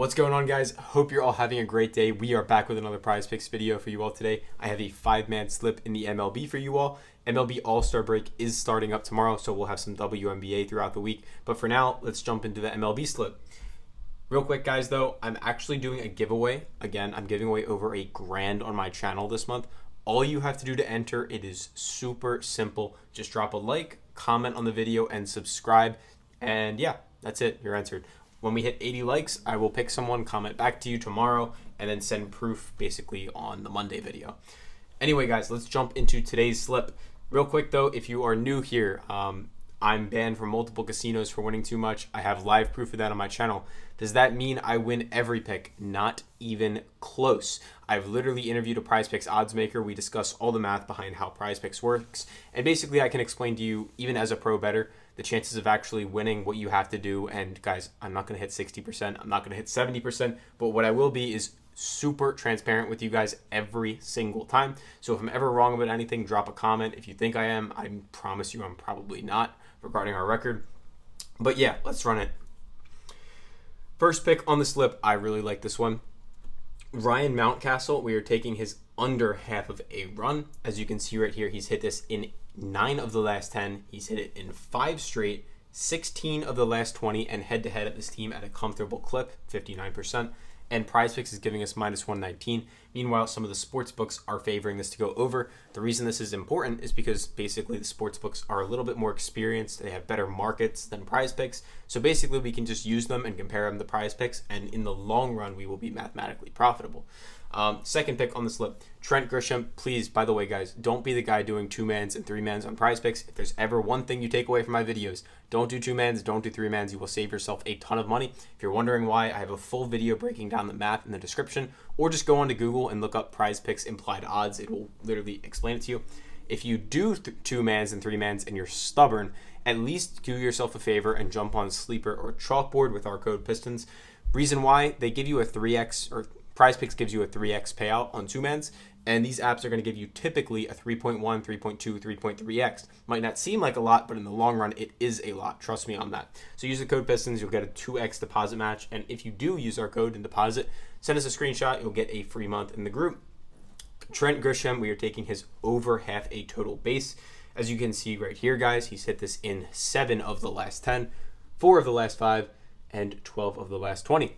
What's going on, guys? Hope you're all having a great day. We are back with another Prize Picks video for you all today. I have a 5-man slip in the MLB for you all. MLB All-Star break is starting up tomorrow, so we'll have some WNBA throughout the week. But for now, let's jump into the MLB slip. Real quick, guys, though, I'm actually doing a giveaway. Again, I'm giving away over $1,000 on my channel this month. All you have to do to enter, it is super simple. Just drop a like, comment on the video, and subscribe. And yeah, that's it. You're entered. When we hit 80 likes, I will pick someone, comment back to you tomorrow, and then send proof basically on the Monday video. Anyway, guys, let's jump into today's slip. Real quick, though, if you are new here, I'm banned from multiple casinos for winning too much. I have live proof of that on my channel. Does that mean I win every pick? Not even close. I've literally interviewed a Prize Picks odds maker. We discuss all the math behind how Prize Picks works. And basically, I can explain to you, even as a pro bettor, the chances of actually winning, what you have to do. And guys, I'm not going to hit 60%. I'm not going to hit 70%. But what I will be is super transparent with you guys every single time. So if I'm ever wrong about anything, drop a comment. If you think I am, I promise you I'm probably not regarding our record. But yeah, let's run it. First pick on the slip, I really like this one. Ryan Mountcastle, we are taking his under half of a run. As you can see right here, he's hit this in 9 of the last 10. He's hit it in 5 straight, 16 of the last 20, and head-to-head at this team at a comfortable clip, 59%. And PrizePicks is giving us -119. Meanwhile, some of the sports books are favoring this to go over. The reason this is important is because basically the sports books are a little bit more experienced. They have better markets than PrizePicks. So basically we can just use them and compare them to PrizePicks, and in the long run, we will be mathematically profitable. Second pick on the slip, Trent Grisham. Please, by the way, guys, don't be the guy doing 2-mans and 3-mans on PrizePicks. If there's ever one thing you take away from my videos, don't do 2-mans, don't do 3-mans. You will save yourself a ton of money. If you're wondering why, I have a full video breaking down the math in the description, or just go onto Google and look up PrizePicks implied odds. It will literally explain it to you. If you do 2-mans and 3-mans and you're stubborn, at least do yourself a favor and jump on Sleeper or Chalkboard with our code PISTONS. Reason why, they give you a 3x, or PrizePicks gives you a 3x payout on 2-mans, and these apps are going to give you typically a 3.1, 3.2, 3.3x. Might not seem like a lot, but in the long run, it is a lot. Trust me on that. So use the code PISTONS, you'll get a 2x deposit match, and if you do use our code and deposit, send us a screenshot, you'll get a free month in the group. Trent Grisham, we are taking his over half a total base. As you can see right here, guys, he's hit this in 7 of the last 10, 4 of the last 5, and 12 of the last 20.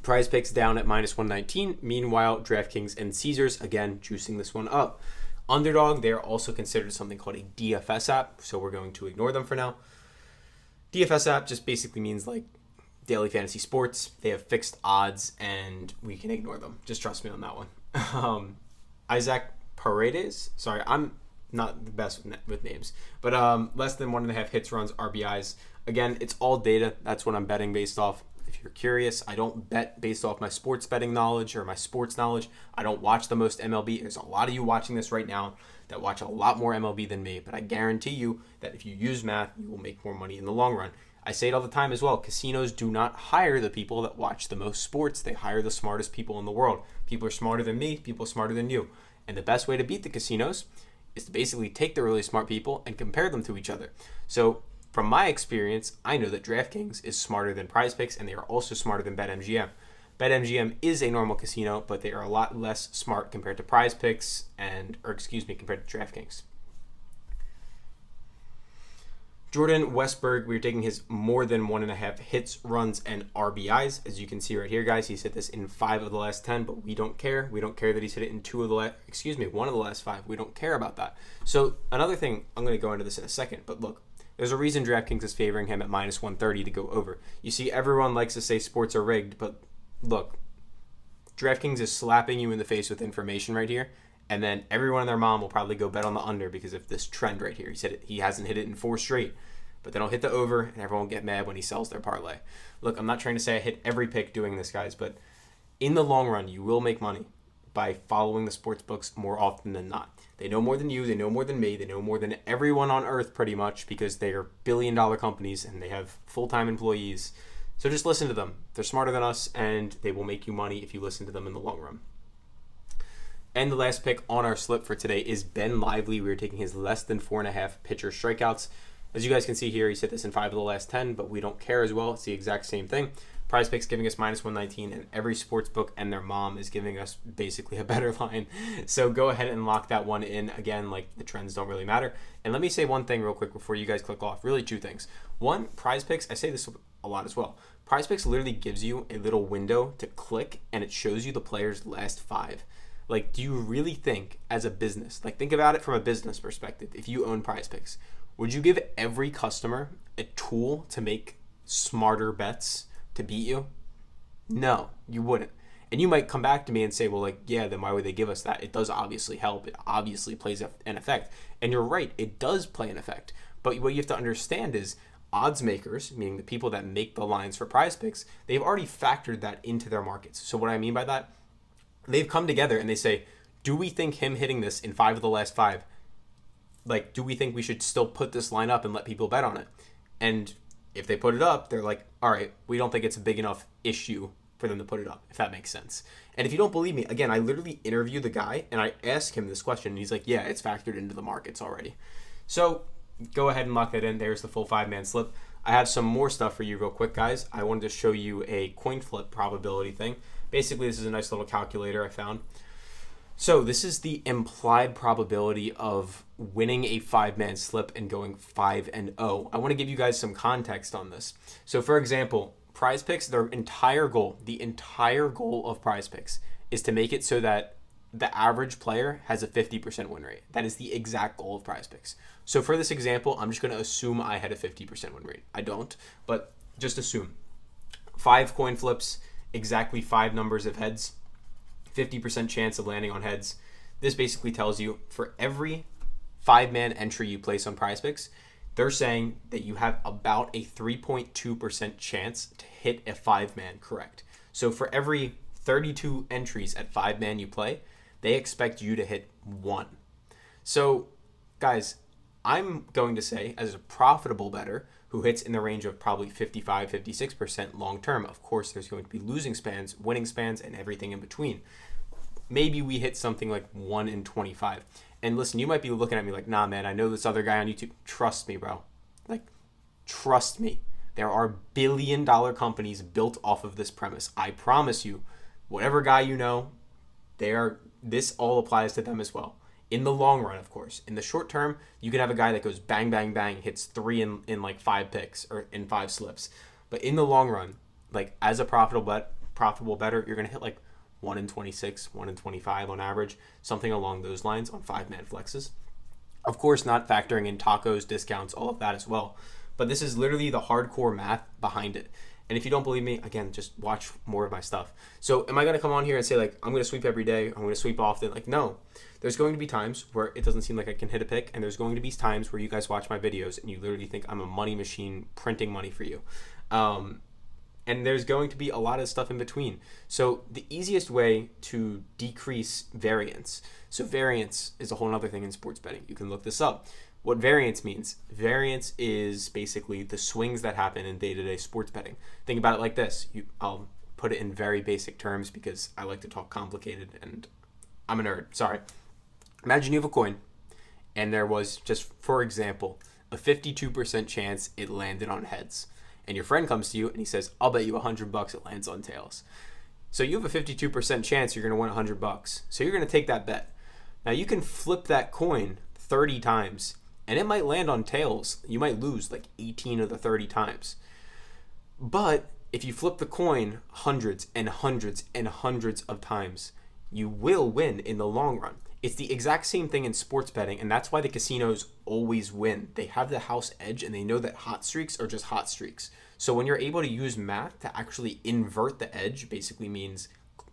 PrizePicks down at -119. Meanwhile, DraftKings and Caesars, again, juicing this one up. Underdog, they are also considered something called a DFS app, so we're going to ignore them for now. DFS app just basically means like daily fantasy sports. They have fixed odds, and we can ignore them. Just trust me on that one. Isaac Paredes, sorry, I'm not the best with names, but less than 1.5 hits, runs, RBIs. Again, it's all data. That's what I'm betting based off. If you're curious, I don't bet based off my sports betting knowledge or my sports knowledge. I don't watch the most MLB. There's a lot of you watching this right now that watch a lot more MLB than me, but I guarantee you that if you use math, you will make more money in the long run. I say it all the time as well. Casinos do not hire the people that watch the most sports. They hire the smartest people in the world. People are smarter than me. People are smarter than you. And the best way to beat the casinos is to basically take the really smart people and compare them to each other. So from my experience, I know that DraftKings is smarter than PrizePicks, and they are also smarter than BetMGM. BetMGM is a normal casino, but they are a lot less smart compared to PrizePicks compared to DraftKings. Jordan Westberg, we're taking his more than 1.5 hits, runs, and RBIs. As you can see right here, guys, he's hit this in 5 of the last 10, but we don't care. We don't care that he's hit it in 1 of the last 5. We don't care about that. So another thing, I'm going to go into this in a second, but look, there's a reason DraftKings is favoring him at -130 to go over. You see, everyone likes to say sports are rigged, but look, DraftKings is slapping you in the face with information right here, and then everyone and their mom will probably go bet on the under because of this trend right here. He said he hasn't hit it in 4 straight, but then he'll hit the over, and everyone will get mad when he sells their parlay. Look, I'm not trying to say I hit every pick doing this, guys, but in the long run, you will make money by following the sports books more often than not. They know more than you, they know more than me, they know more than everyone on earth pretty much because they are billion-dollar companies and they have full-time employees. So just listen to them. They're smarter than us, and they will make you money if you listen to them in the long run. And the last pick on our slip for today is Ben Lively. We are taking his less than 4.5 pitcher strikeouts. As you guys can see here, he's hit this in 5 of the last 10, but we don't care as well. It's the exact same thing. PrizePicks giving us minus 119, and every sports book and their mom is giving us basically a better line. So go ahead and lock that one in. Again, like, the trends don't really matter. And let me say one thing real quick before you guys click off. Really two things. One, PrizePicks, I say this a lot as well. PrizePicks literally gives you a little window to click, and it shows you the player's last 5. Like, do you really think as a business, like, think about it from a business perspective, if you own PrizePicks, would you give every customer a tool to make smarter bets to beat you? No, you wouldn't. And you might come back to me and say, well, like, yeah, then why would they give us that? It does obviously help. It obviously plays an effect. And you're right, it does play an effect. But what you have to understand is odds makers, meaning the people that make the lines for PrizePicks, they've already factored that into their markets. So what I mean by that, they've come together and they say, do we think him hitting this in 5 of the last 5, like, do we think we should still put this line up and let people bet on it? And if they put it up, they're like, all right, we don't think it's a big enough issue for them to put it up, if that makes sense. And if you don't believe me, again, I literally interview the guy and I ask him this question and he's like, yeah, it's factored into the markets already. So go ahead and lock that in. There's the full 5-man slip. I have some more stuff for you real quick, guys. I wanted to show you a coin flip probability thing. Basically, this is a nice little calculator I found. So this is the implied probability of winning a 5-man slip and going 5-0. I want to give you guys some context on this. So for example, PrizePicks, the entire goal of PrizePicks is to make it so that the average player has a 50% win rate. That is the exact goal of PrizePicks. So for this example, I'm just going to assume I had a 50% win rate. I don't, but just assume. 5 coin flips, exactly 5 numbers of heads, 50% chance of landing on heads. This basically tells you for every 5-man entry you place on PrizePicks, they're saying that you have about a 3.2% chance to hit a 5-man correct. So for every 32 entries at 5-man you play, they expect you to hit 1. So guys, I'm going to say, as a profitable bettor who hits in the range of probably 55, 56% long term, of course there's going to be losing spans, winning spans, and everything in between. Maybe we hit something like 1 in 25. And listen, you might be looking at me like, nah, man, I know this other guy on YouTube. Trust me, bro. Like, trust me. There are billion-dollar companies built off of this premise. I promise you, whatever guy you know, this all applies to them as well. In the long run, of course. In the short term, you can have a guy that goes bang, bang, bang, hits 3 in like 5 picks or in 5 slips. But in the long run, like, as a profitable bettor, you're going to hit like 1 in 26, 1 in 25 on average, something along those lines on 5-man flexes. Of course, not factoring in tacos, discounts, all of that as well. But this is literally the hardcore math behind it. And if you don't believe me, again, just watch more of my stuff. So am I going to come on here and say, like, I'm going to sweep every day, I'm going to sweep often? Like, no. There's going to be times where it doesn't seem like I can hit a pick, and there's going to be times where you guys watch my videos and you literally think I'm a money machine printing money for you. And there's going to be a lot of stuff in between. So the easiest way to decrease variance, so variance is a whole other thing in sports betting. You can look this up. What variance means, variance is basically the swings that happen in day-to-day sports betting. Think about it like this. I'll put it in very basic terms because I like to talk complicated and I'm a nerd, sorry. Imagine you have a coin and there was, just for example, a 52% chance it landed on heads. And your friend comes to you and he says, I'll bet you $100 it lands on tails. So you have a 52% chance you're going to win $100. So you're going to take that bet. Now you can flip that coin 30 times and it might land on tails. You might lose like 18 of the 30 times. But if you flip the coin hundreds and hundreds and hundreds of times, you will win in the long run. It's the exact same thing in sports betting, and that's why the casinos always win. They have the house edge, and they know that hot streaks are just hot streaks. So when you're able to use math to actually invert the edge, basically means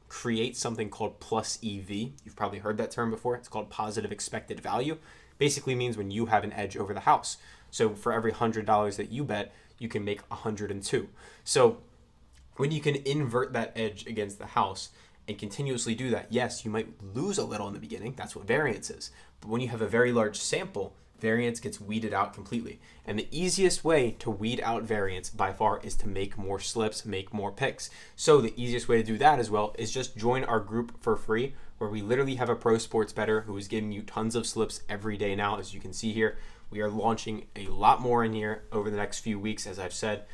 create something called plus EV. You've probably heard that term before. It's called positive expected value. Basically means when you have an edge over the house. So for every $100 that you bet, you can make 102. So when you can invert that edge against the house and continuously do that, yes, you might lose a little in the beginning. That's what variance is. But when you have a very large sample, variance gets weeded out completely. And the easiest way to weed out variance by far is to make more slips, make more picks. So the easiest way to do that as well is just join our group for free, where we literally have a pro sports bettor who is giving you tons of slips every day now. As you can see here, we are launching a lot more in here over the next few weeks, as I've said.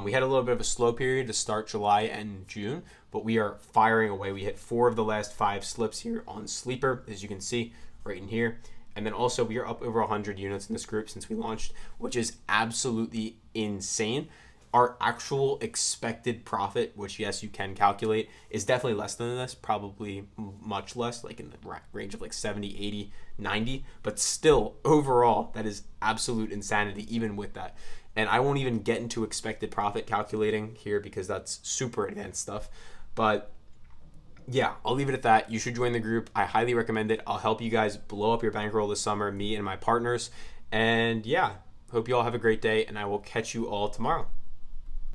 We had a little bit of a slow period to start July and June, but we are firing away. We hit 4 of the last 5 slips here on Sleeper, as you can see right in here. And then also we are up over 100 units in this group since we launched, which is absolutely insane. Our actual expected profit, which yes, you can calculate, is definitely less than this, probably much less, like in the range of like 70, 80, 90. But still, overall, that is absolute insanity, even with that. And I won't even get into expected profit calculating here because that's super advanced stuff. But yeah, I'll leave it at that. You should join the group. I highly recommend it. I'll help you guys blow up your bankroll this summer, me and my partners. And yeah, hope you all have a great day, and I will catch you all tomorrow.